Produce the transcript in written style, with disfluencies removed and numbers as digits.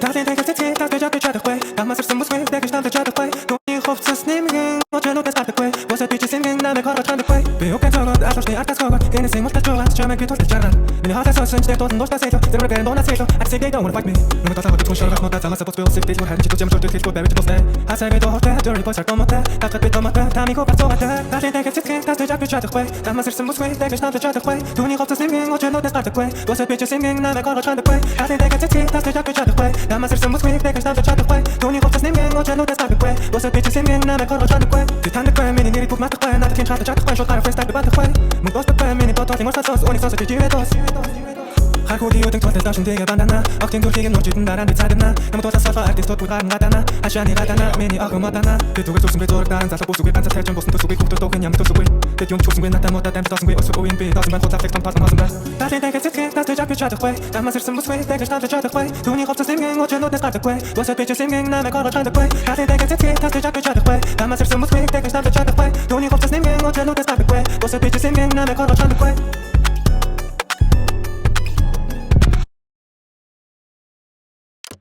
Darling, take a ticket, tak bejak bejak takwe. Dama sirsim muswe, tak ishtam bejak takwe. Duni khoftsas nimgen, ocheno tas takwe. Bosa bichi simgen, na me korot chan takwe. Beok togod, ashoshni artas kogod. Gene sing multa joga, chama ki tolta jarra. Mini hata so sinch tetot ndosta seto. Zero again, don't say so. I say they don't wanna fight me. No me tata bitun shorot, no tata masa bot bill sip this. Had chito jam short this, go baby to stay. I say to hotel, dirty boys are tomata. Takat bit tomata, tami ko paso ata. Darling, take a ticket, tak bejak bejak takwe. Dama sirsim muswe, tak ishtam bejak takwe. Duni khoftsas nimgen, ocheno tas takwe. Bosa bichi simgen, na me korot chan takwe. Darling, take a ticket, tak bejak bejak takwe. Dama sirsim muswe, tak ishtam bejak takwe. Duni khoftsas nimgen, ocheno tas takwe. Bosa bichi simgen, na me korot chan takwe. Titan takwe, mini niri puk mat takwe. Nata kin chata chata takwe, shot kara fresh takwe bat takwe. Mung boss takwe, mini tot toting orsa sos, onik sos at jivetos. Хархуди өдөн тултай дашин тэгээ бандана. Октин дүрхийг нурчидэн дараа би цаадна. Намд тусаа салфа артист тот гуйгаан гадана. Ашааны гадана, миний агмадана. Битүүгээ зурсан би зураг даан залах бүсгүй ганцаар хайж босон төсгүй хүүхдүүд тоогын ямар төсгүй. Тэд юм чүсгүй надад модаа дамж тосонгүй өсөхгүй юм би. Досон бан хотлах том пас масан ба. Дарling, take a ticket, tas bejak bejak takwe. Dama sirsim muswe, tak ishtam bejak takwe. Duni khoftsas nimgen, ocheno tas takwe. Bosa bichi simgen, na me korot chan takwe. Darling, take a ticket, tas bejak bejak takwe. Dama sirsim muswe, tak ishtam bejak takwe. Duni khoftsas nimgen, ocheno tas takwe. Bosa bichi simgen, na me korot chan takwe.